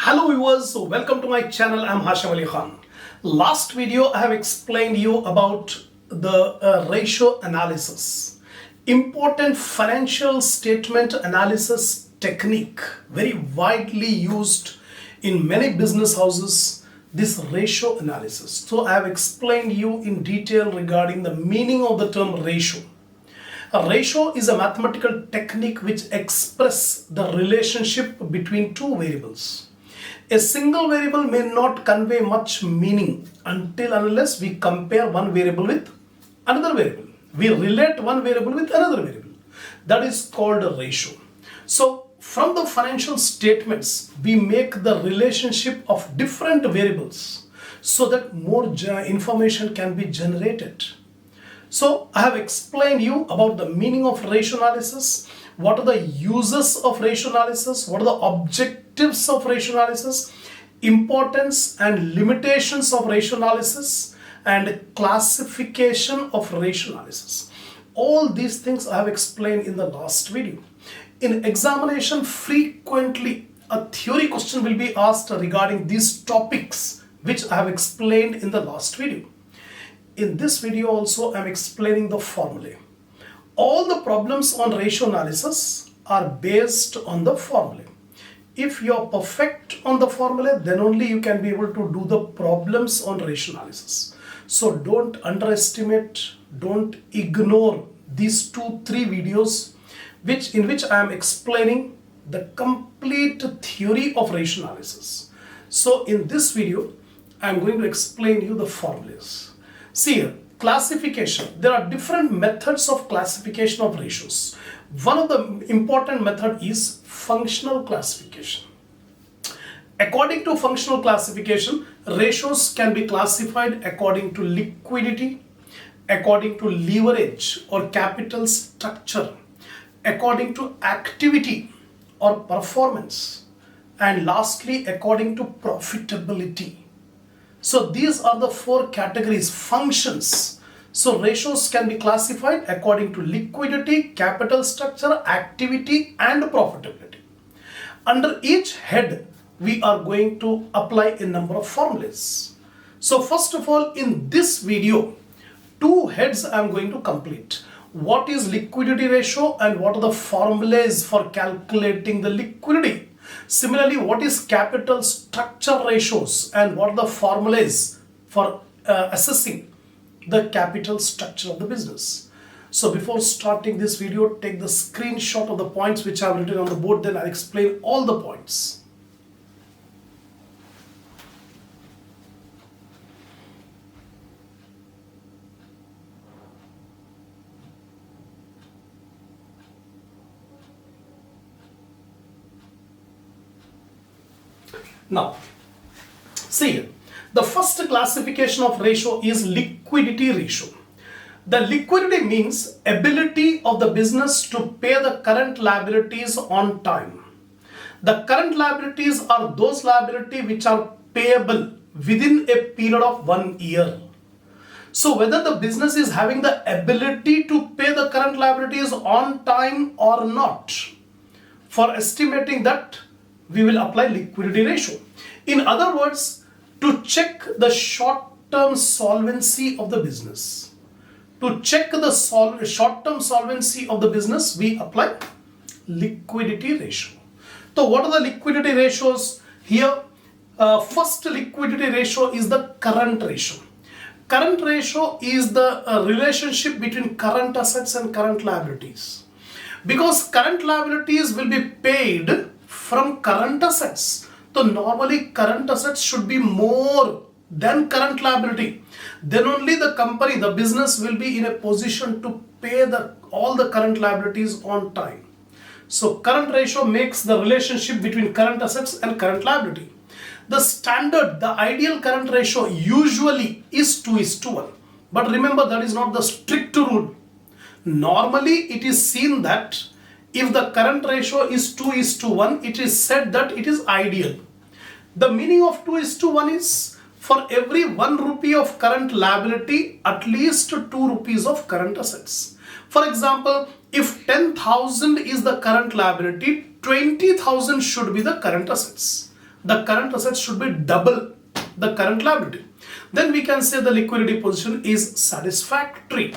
Hello viewers, welcome to my channel. I'm Hasham Ali Khan. Last video I have explained you about the ratio analysis, important financial statement analysis technique, very widely used in many business houses, this ratio analysis. So I have explained you in detail regarding the meaning of the term ratio. A ratio is a mathematical technique which expresses the relationship between two variables. A single variable may not convey much meaning until unless we compare one variable with another variable. We relate one variable with another variable. That is called a ratio. So from the financial statements, we make the relationship of different variables so that more information can be generated. So I have explained you about the meaning of ratio analysis, what are the uses of ratio analysis, what are the objectives of ratio analysis, importance and limitations of ratio analysis, and classification of ratio analysis. All these things I have explained in the last video. In examination, frequently a theory question will be asked regarding these topics which I have explained in the last video. In this video also I am explaining the formulae. All the problems on ratio analysis are based on the formulae. If you are perfect on the formula, then only you can be able to do the problems on ratio analysis. So don't underestimate, don't ignore these 2-3 videos in which I am explaining the complete theory of ratio analysis. So in this video, I am going to explain you the formulas. See here, classification. There are different methods of classification of ratios. One of the important method is functional classification. According to functional classification, ratios can be classified according to liquidity, according to leverage or capital structure, according to activity or performance, and lastly according to profitability. So these are the 4 categories, functions. So ratios can be classified according to liquidity, capital structure, activity and profitability. Under each head, we are going to apply a number of formulas. So first of all, in this video, 2 heads I am going to complete. What is liquidity ratio and what are the formulas for calculating the liquidity? Similarly, what is capital structure ratios and what are the formulas for assessing the capital structure of the business? So before starting this video, take the screenshot of the points which I have written on the board, then I'll explain all the points. Now, see, the first classification of ratio is liquidity ratio. The liquidity means ability of the business to pay the current liabilities on time. The current liabilities are those liabilities which are payable within a period of 1 year. So whether the business is having the ability to pay the current liabilities on time or not, for estimating that, we will apply liquidity ratio. In other words, to check the short-term solvency of the business. To check the short-term solvency of the business, we apply liquidity ratio. So what are the liquidity ratios? Here, first liquidity ratio is the current ratio. Current ratio is the relationship between current assets and current liabilities. Because current liabilities will be paid from current assets. So normally current assets should be more than current liability. Then only the company, the business will be in a position to pay all the current liabilities on time. So current ratio makes the relationship between current assets and current liability. The standard, the ideal current ratio usually is 2:1. But remember, that is not the strict rule. Normally it is seen that if the current ratio is 2:1, it is said that it is ideal. The meaning of 2:1 is for every 1 rupee of current liability, at least 2 rupees of current assets. For example, if 10,000 is the current liability, 20,000 should be the current assets. The current assets should be double the current liability. Then we can say the liquidity position is satisfactory.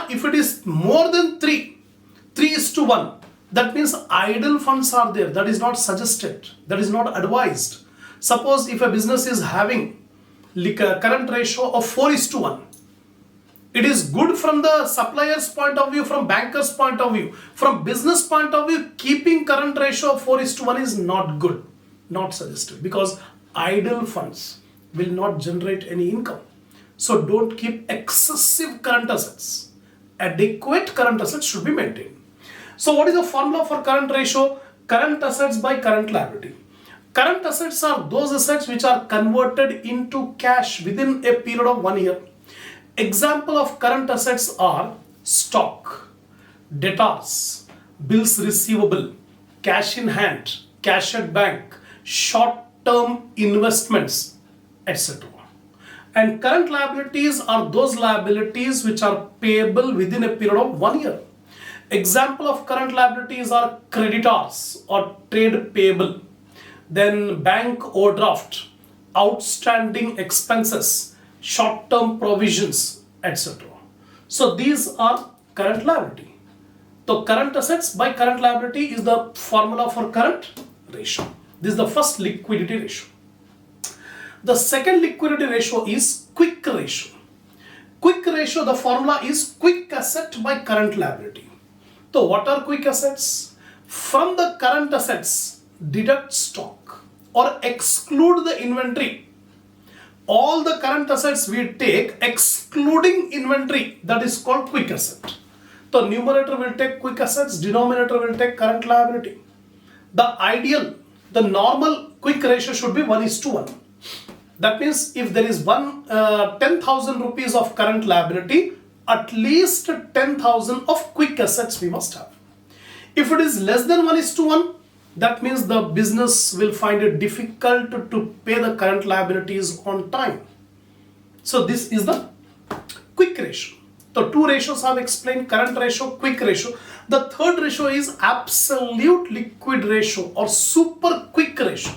If it is more than 3:1, that means idle funds are there. That is not suggested. That is not advised. Suppose if a business is having a current ratio of 4:1, it is good from the supplier's point of view, from banker's point of view, from business point of view. Keeping current ratio of 4:1 is not good, not suggested, because idle funds will not generate any income. So don't keep excessive current assets. Adequate current assets should be maintained. So what is the formula for current ratio? Current assets by current liability. Current assets are those assets which are converted into cash within a period of 1 year. Example of current assets are stock, debtors, bills receivable, cash in hand, cash at bank, short-term investments, etc. And current liabilities are those liabilities which are payable within a period of 1 year. Example of current liabilities are creditors or trade payable, then bank overdraft, outstanding expenses, short-term provisions, etc. So these are current liability. So current assets by current liability is the formula for current ratio. This is the first liquidity ratio. The second liquidity ratio is quick ratio. Quick ratio, the formula is quick asset by current liability. So what are quick assets? From the current assets, deduct stock or exclude the inventory. All the current assets we take excluding inventory, that is called quick asset. So numerator will take quick assets, denominator will take current liability. The ideal, the normal quick ratio should be 1:1. That means if there is 10,000 rupees of current liability, at least 10,000 of quick assets we must have. If it is less than 1:1, that means the business will find it difficult to pay the current liabilities on time. So this is the quick ratio. The two ratios I've explained, current ratio, quick ratio. The third ratio is absolute liquid ratio or super quick ratio.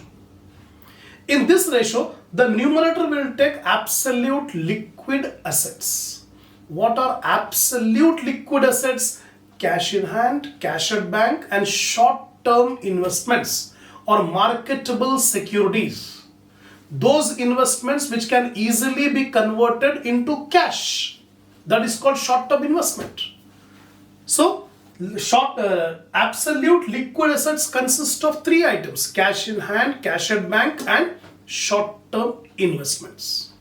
In this ratio, the numerator will take absolute liquid assets. What are absolute liquid assets? Cash in hand, cash at bank, and short-term investments or marketable securities. Those investments which can easily be converted into cash. That is called short-term investment. So, absolute liquid assets consist of three items: cash in hand, cash at bank, and short-term investments.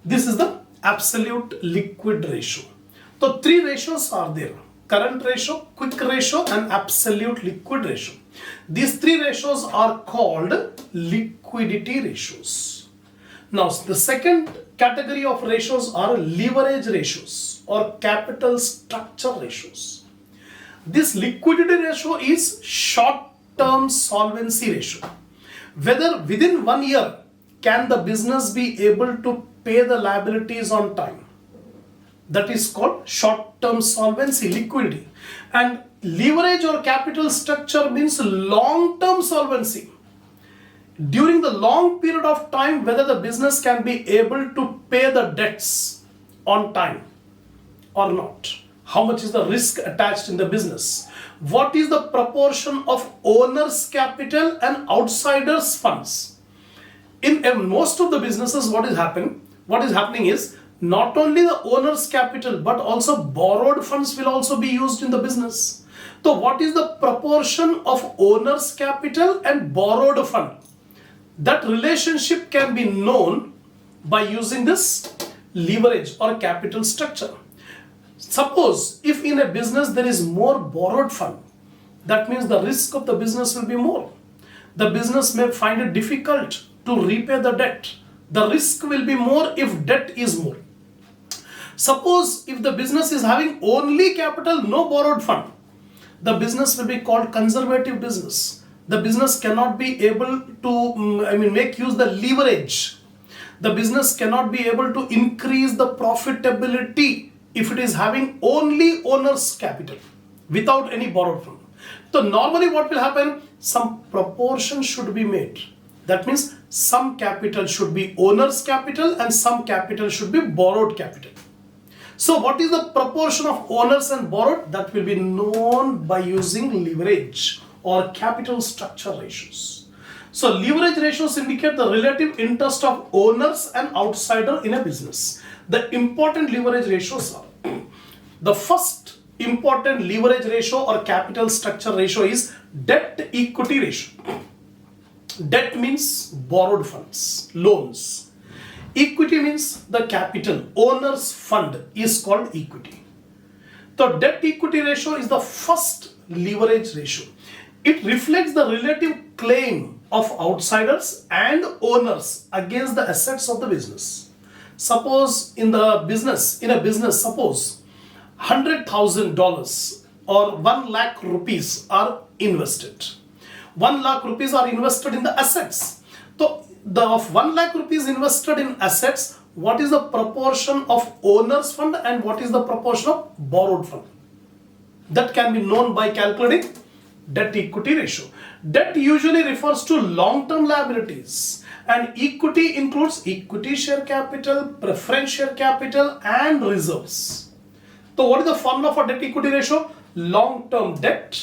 This is the absolute liquid ratio. So three ratios are there: current ratio, quick ratio, and absolute liquid ratio. These three ratios are called liquidity ratios. Now the second category of ratios are leverage ratios or capital structure ratios. This liquidity ratio is short-term solvency ratio. Whether within 1 year can the business be able to pay the liabilities on time. That is called short-term solvency, liquidity. And leverage or capital structure means long-term solvency. During the long period of time, whether the business can be able to pay the debts on time or not. How much is the risk attached in the business? What is the proportion of owner's capital and outsiders' funds? In most of the businesses, what is happening is not only the owner's capital but also borrowed funds will also be used in the business. So what is the proportion of owner's capital and borrowed fund? That relationship can be known by using this leverage or capital structure. Suppose if in a business there is more borrowed fund, that means the risk of the business will be more. The business may find it difficult to repay the debt. The risk will be more if debt is more. Suppose if the business is having only capital, no borrowed fund, the business will be called conservative business. The business cannot be able to make use the leverage. The business cannot be able to increase the profitability if it is having only owner's capital without any borrowed fund. So normally what will happen? Some proportion should be made. That means some capital should be owner's capital and some capital should be borrowed capital. So what is the proportion of owners and borrowed? That will be known by using leverage or capital structure ratios. So leverage ratios indicate the relative interest of owners and outsider in a business. The important leverage ratios are, the first important leverage ratio or capital structure ratio is debt equity ratio. Debt means borrowed funds, loans. Equity means the capital, owner's fund is called equity. The debt equity ratio is the first leverage ratio. It reflects the relative claim of outsiders and owners against the assets of the business. Suppose in a business, suppose $100,000 or 1 lakh rupees are invested. 1 lakh rupees are invested in the assets. So of 1 lakh rupees invested in assets, what is the proportion of owner's fund and what is the proportion of borrowed fund? That can be known by calculating debt equity ratio. Debt usually refers to long-term liabilities and equity includes equity share capital, preference share capital and reserves. So what is the formula for debt equity ratio? Long-term debt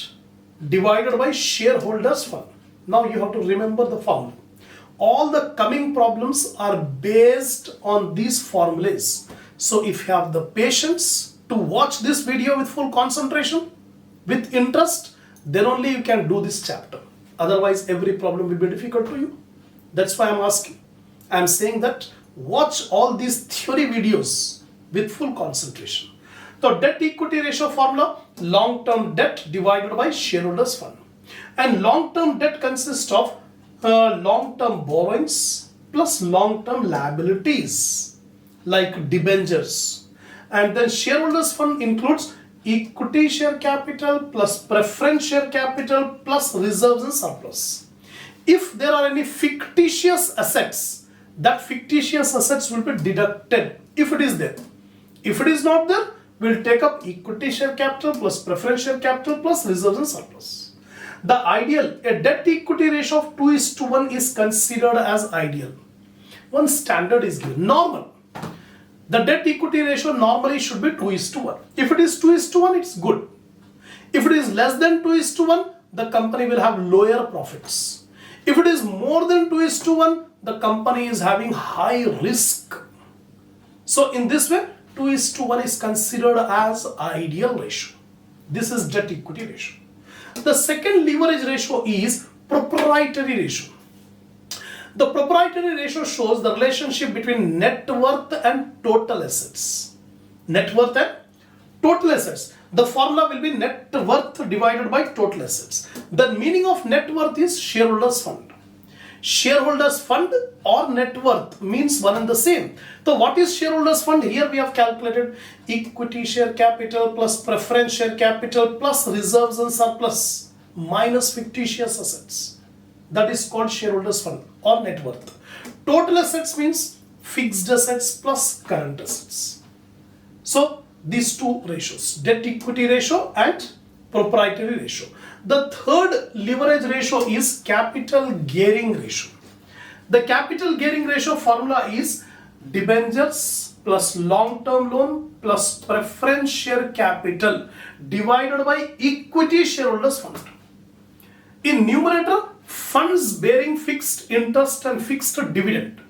divided by shareholders fund. Now you have to remember the formula. All the coming problems are based on these formulas. So if you have the patience to watch this video with full concentration, with interest, then only you can do this chapter. Otherwise every problem will be difficult to you. That's why I'm asking. I'm saying that watch all these theory videos with full concentration. So debt equity ratio formula, long-term debt divided by shareholders fund. And long-term debt consists of long-term borrowings plus long-term liabilities like debentures. And then shareholders fund includes equity share capital plus preference share capital plus reserves and surplus. If there are any fictitious assets, that fictitious assets will be deducted if it is there. If it is not there, we'll take up equity share capital plus preference share capital plus reserves and surplus. The ideal, a debt equity ratio of 2:1 is considered as ideal. One standard is given, normal. The debt equity ratio normally should be 2:1. If it is 2:1, it's good. If it is less than 2:1, the company will have lower profits. If it is more than 2:1, the company is having high risk. So in this way, 2:1 is considered as ideal ratio. This is debt equity ratio. The second leverage ratio is proprietary ratio. The proprietary ratio shows the relationship between net worth and total assets. Net worth and total assets. The formula will be net worth divided by total assets. The meaning of net worth is shareholders fund. Shareholders fund or net worth means one and the same. So what is shareholders fund? Here we have calculated equity share capital plus preference share capital plus reserves and surplus minus fictitious assets. That is called shareholders fund or net worth. Total assets means fixed assets plus current assets. So these two ratios, debt equity ratio and proprietary ratio. The third leverage ratio is capital gearing ratio. The capital gearing ratio formula is debentures plus long-term loan plus preference share capital divided by equity shareholders fund. In numerator, funds bearing fixed interest and fixed dividend.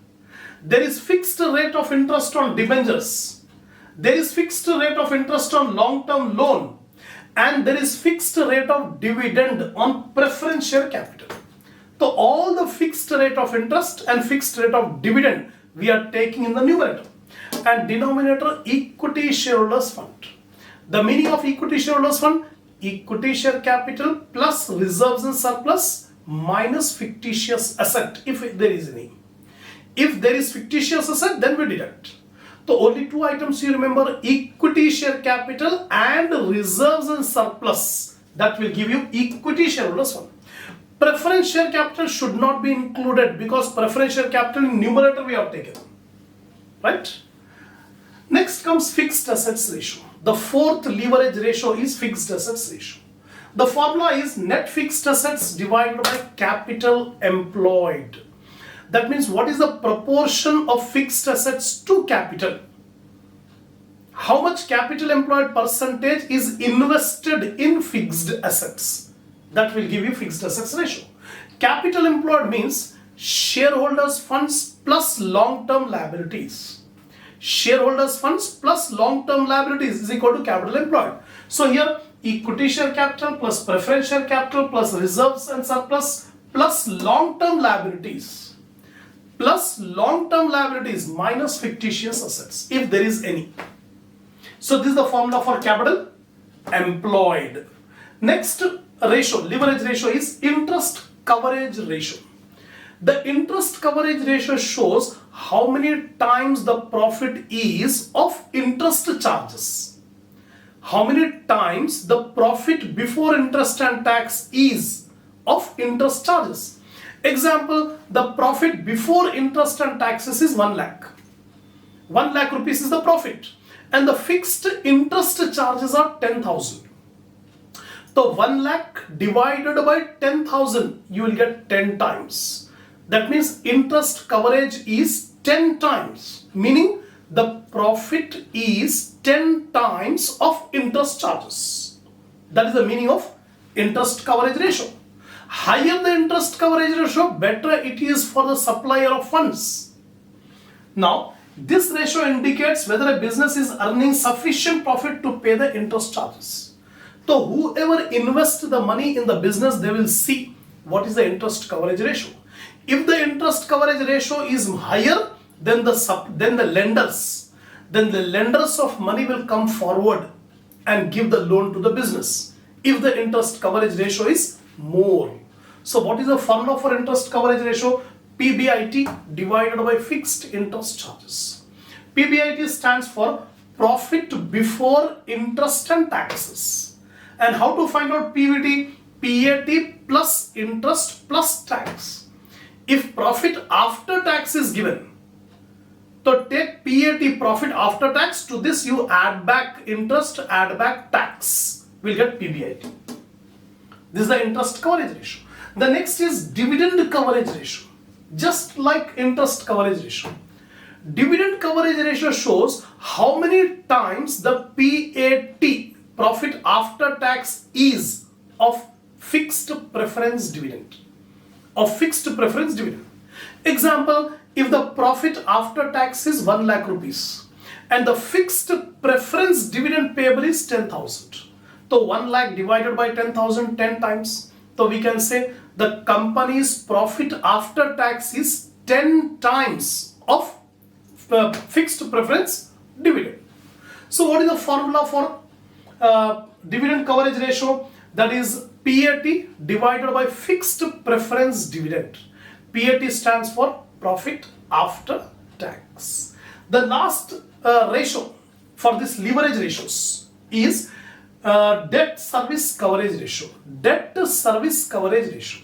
There is fixed rate of interest on debentures. There is fixed rate of interest on long-term loan. And there is fixed rate of dividend on preference share capital. So all the fixed rate of interest and fixed rate of dividend we are taking in the numerator. And denominator equity shareholders fund. The meaning of equity shareholders fund, equity share capital plus reserves and surplus minus fictitious asset if there is any. If there is fictitious asset, then we deduct. So only two items you remember, equity share capital and reserves and surplus. That will give you equity shareholders fund. Preference share capital should not be included because preference share capital in numerator we have taken. Right? Next comes fixed assets ratio. The fourth leverage ratio is fixed assets ratio. The formula is net fixed assets divided by capital employed. That means what is the proportion of fixed assets to capital? How much capital employed percentage is invested in fixed assets? That will give you fixed assets ratio. Capital employed means shareholders funds plus long-term liabilities. Shareholders funds plus long-term liabilities is equal to capital employed. So here equity share capital plus preference share capital plus reserves and surplus plus long-term liabilities minus fictitious assets if there is any. So this is the formula for capital employed. Next ratio, leverage ratio, is interest coverage ratio. The interest coverage ratio shows how many times the profit is of interest charges. How many times the profit before interest and tax is of interest charges. Example, the profit before interest and taxes is 1 lakh. 1 lakh rupees is the profit and the fixed interest charges are 10,000. So 1 lakh divided by 10,000, you will get 10 times. That means interest coverage is 10 times, meaning the profit is 10 times of interest charges. That is the meaning of interest coverage ratio. Higher the interest coverage ratio, better it is for the supplier of funds. Now, this ratio indicates whether a business is earning sufficient profit to pay the interest charges. So whoever invests the money in the business, they will see what is the interest coverage ratio. If the interest coverage ratio is higher, then the lenders of money will come forward and give the loan to the business if the interest coverage ratio is more. So what is the formula for interest coverage ratio? PBIT divided by fixed interest charges. PBIT stands for profit before interest and taxes. And how to find out PBT? PAT plus interest plus tax. If profit after tax is given, so take PAT, profit after tax. To this you add back interest, add back tax. We'll get PBIT. This is the interest coverage ratio. The next is dividend coverage ratio. Just like interest coverage ratio. Dividend coverage ratio shows how many times the PAT, profit after tax, is of fixed preference dividend. Example, if the profit after tax is 1 lakh rupees and the fixed preference dividend payable is 10,000. So 1 lakh divided by 10,000, 10 times. So we can say the company's profit after tax is 10 times of fixed preference dividend. So what is the formula for dividend coverage ratio? That is PAT divided by fixed preference dividend. PAT stands for profit after tax. The last ratio for this leverage ratios is debt service coverage ratio. Debt service coverage ratio.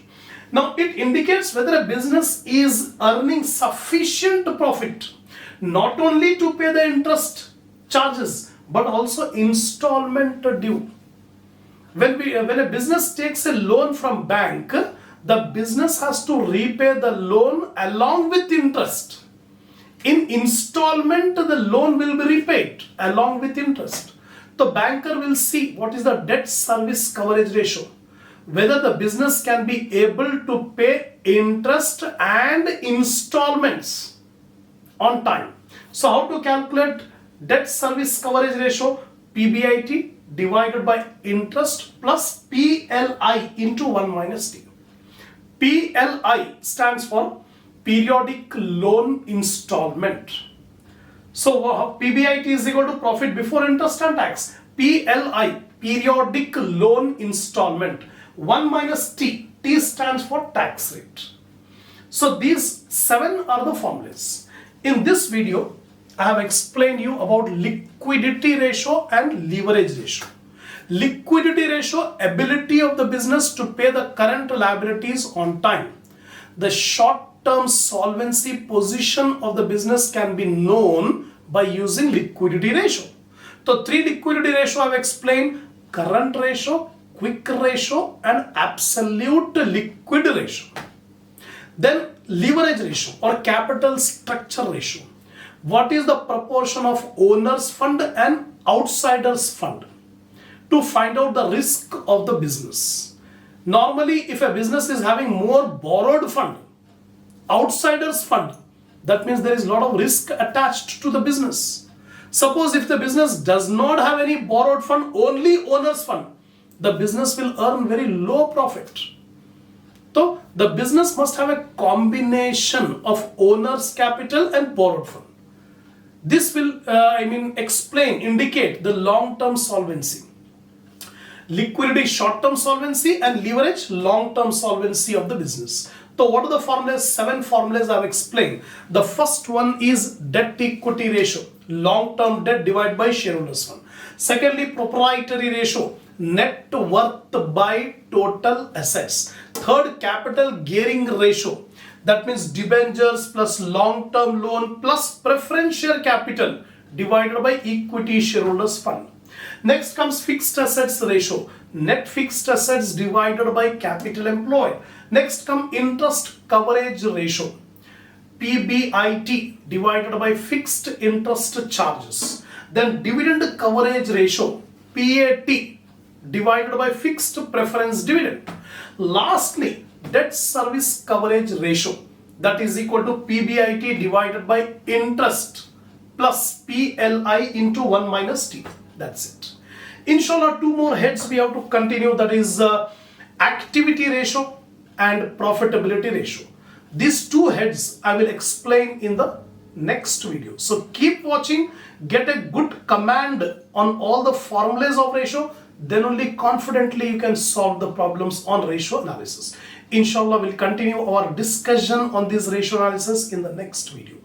Now it indicates whether a business is earning sufficient profit not only to pay the interest charges but also installment due. When a business takes a loan from bank, the business has to repay the loan along with interest. In installment, the loan will be repaid along with interest. The banker will see what is the debt service coverage ratio, whether the business can be able to pay interest and installments on time. So how to calculate debt service coverage ratio? PBIT divided by interest plus PLI into 1 minus T. PLI stands for periodic loan installment. So PBIT is equal to profit before interest and tax. PLI, periodic loan installment. 1 minus T. T stands for tax rate. So these 7 are the formulas. In this video, I have explained you about liquidity ratio and leverage ratio. Liquidity ratio, ability of the business to pay the current liabilities on time. The short-term solvency position of the business can be known by using liquidity ratio. So 3 liquidity ratio I have explained: current ratio, quick ratio and absolute liquid ratio. Then leverage ratio or capital structure ratio. What is the proportion of owner's fund and outsider's fund? To find out the risk of the business. Normally, if a business is having more borrowed fund, outsider's fund, that means there is a lot of risk attached to the business. Suppose if the business does not have any borrowed fund, only owner's fund, the business will earn very low profit. So the business must have a combination of owner's capital and borrowed fund. This will, indicate the long-term solvency. Liquidity short-term solvency and leverage long-term solvency of the business. So what are the formulas? 7 formulas I have explained. The first one is debt equity ratio, long-term debt divided by shareholders fund. Secondly, proprietary ratio, net worth by total assets. Third, capital gearing ratio, that means debentures plus long-term loan plus preference share capital divided by equity shareholders fund. Next comes fixed assets ratio, net fixed assets divided by capital employed. Next come interest coverage ratio, PBIT divided by fixed interest charges. Then dividend coverage ratio, PAT divided by fixed preference dividend. Lastly, debt service coverage ratio, that is equal to PBIT divided by interest plus PLI into 1 minus T. That's it. Inshallah, 2 more heads we have to continue, that is activity ratio and profitability ratio. These 2 heads I will explain in the next video. So keep watching, get a good command on all the formulas of ratio, then only confidently you can solve the problems on ratio analysis. Inshallah, we'll continue our discussion on this ratio analysis in the next video.